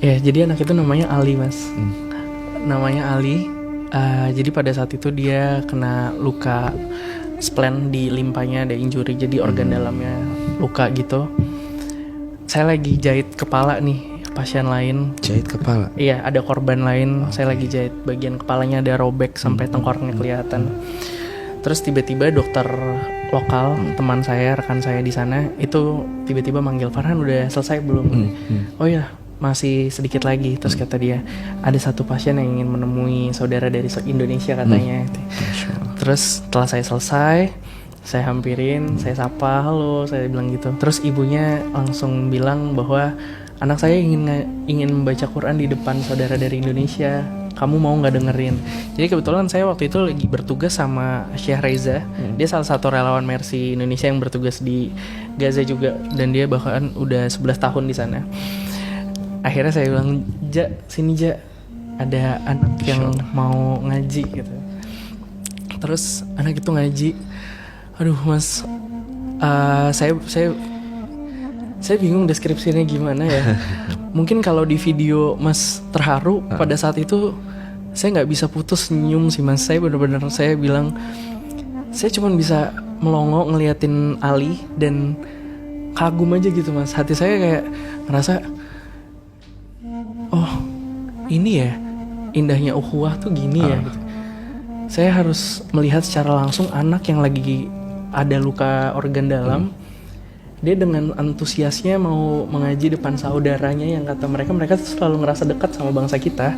Ya, jadi anak itu namanya Ali, Mas. Namanya Ali. Jadi pada saat itu dia kena luka splen di limpanya, ada injury, jadi organ dalamnya luka gitu. Saya lagi jahit kepala nih pasien lain. Jahit kepala? Iya, ada korban lain. Saya lagi jahit bagian kepalanya, ada robek sampai tengkoraknya kelihatan. Terus tiba-tiba dokter lokal, teman saya, rekan saya di sana, itu tiba-tiba manggil, Farhan udah selesai belum? Oh ya, masih sedikit lagi. Terus kata dia, ada satu pasien yang ingin menemui saudara dari Indonesia katanya. Terus setelah saya selesai, saya hampirin, saya sapa, halo, saya bilang gitu. Terus ibunya langsung bilang bahwa anak saya ingin membaca Quran di depan saudara dari Indonesia. Kamu mau nggak dengerin? Jadi kebetulan saya waktu itu lagi bertugas sama Syekh Reza. Dia salah satu relawan Mercy Indonesia yang bertugas di Gaza juga, dan dia bahkan udah 11 tahun di sana. Akhirnya saya bilang, Ja, sini Ja, ada anak yang mau ngaji gitu. Terus anak itu ngaji. Aduh Mas, saya bingung deskripsinya gimana ya. Mungkin kalau di video Mas terharu, pada saat itu saya nggak bisa putus senyum sih Mas. Saya benar-benar, saya bilang, saya cuma bisa melongo ngeliatin Ali dan kagum aja gitu Mas. Hati saya kayak ngerasa, oh ini ya indahnya ukhuwah tuh gini ya gitu. Saya harus melihat secara langsung anak yang lagi ada luka organ dalam. Dia dengan antusiasnya mau mengaji depan saudaranya yang kata mereka tuh selalu ngerasa dekat sama bangsa kita.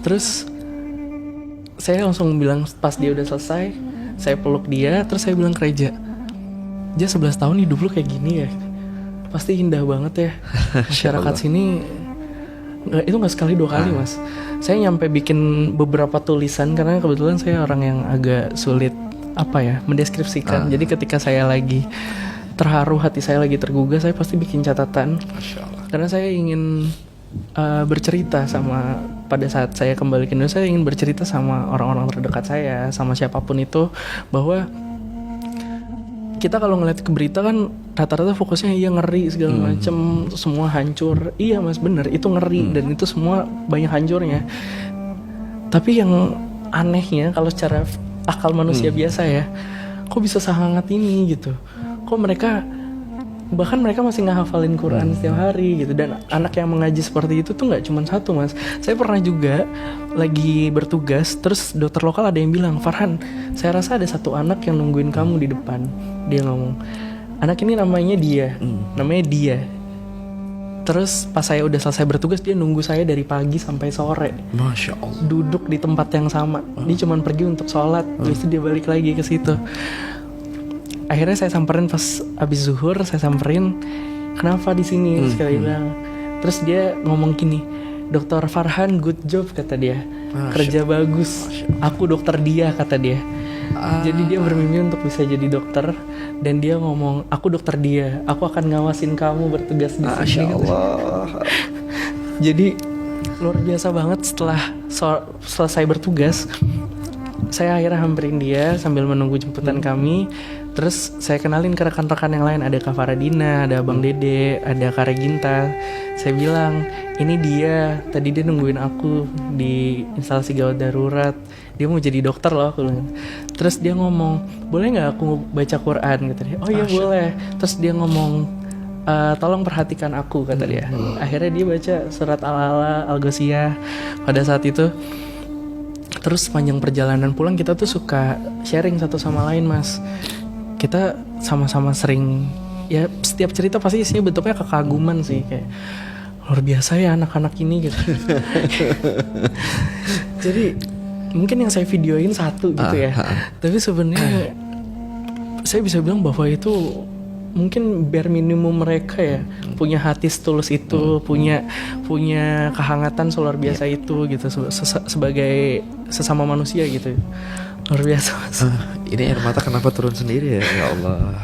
Terus saya langsung bilang pas dia udah selesai, saya peluk dia, terus saya bilang ke Reja, 11 tahun hidup lu kayak gini ya, pasti indah banget ya. Masyarakat sini itu gak sekali dua kali Mas. Saya nyampe bikin beberapa tulisan karena kebetulan saya orang yang agak sulit mendeskripsikan. Jadi ketika saya lagi terharu, hati saya lagi tergugah, saya pasti bikin catatan. Karena saya ingin bercerita sama, pada saat saya kembali ke Indonesia, saya ingin bercerita sama orang-orang terdekat saya, sama siapapun itu, bahwa kita kalau ngeliat ke berita kan rata-rata fokusnya iya ngeri segala macem, semua hancur. Iya Mas, bener, itu ngeri dan itu semua banyak hancurnya. Tapi yang anehnya kalau secara akal manusia biasa ya, kok bisa sehangat ini gitu? Kok mereka masih ngehafalin Quran setiap hari gitu. Dan anak yang mengaji seperti itu tuh gak cuma satu Mas. Saya pernah juga lagi bertugas, terus dokter lokal ada yang bilang, Farhan, saya rasa ada satu anak yang nungguin kamu di depan. Dia ngomong, anak ini namanya dia. Terus pas saya udah selesai bertugas, dia nunggu saya dari pagi sampai sore. Masya Allah. Duduk di tempat yang sama. Dia cuma pergi untuk sholat, habis itu dia balik lagi ke situ. Akhirnya saya samperin pas abis zuhur, saya samperin, kenapa di sini? Sekali bilang. Terus dia ngomong gini, Dokter Farhan, good job kata dia, kerja bagus. Aku dokter dia kata dia. Jadi dia bermimpi untuk bisa jadi dokter, dan dia ngomong, aku dokter dia, aku akan ngawasin kamu bertugas di sini. Masya Allah. Jadi luar biasa banget. Setelah selesai bertugas, saya akhirnya hamperin dia sambil menunggu jemputan kami. Terus saya kenalin ke rekan-rekan yang lain, ada Kak Faradina, ada Bang Dede, ada Kak Reginta. Saya bilang, ini dia, tadi dia nungguin aku di instalasi gawat darurat. Dia mau jadi dokter loh aku bilang. Terus dia ngomong, boleh gak aku baca Quran? Kata dia, oh iya boleh. Terus dia ngomong, tolong perhatikan aku kata dia. Akhirnya dia baca surat Al-Ala, Al-Ghasyiyah pada saat itu. Terus sepanjang perjalanan pulang kita tuh suka sharing satu sama lain Mas. Kita sama-sama sering, ya setiap cerita pasti isinya bentuknya kekaguman sih, kayak luar biasa ya anak-anak ini gitu. Jadi mungkin yang saya videoin satu gitu ya. Tapi sebenarnya saya bisa bilang bahwa itu mungkin bare minimum mereka ya, punya hati setulus itu, punya kehangatan seluar biasa itu gitu, sebagai sesama manusia gitu. Luar biasa, Mas. Ini air mata kenapa turun sendiri ya? Ya Allah.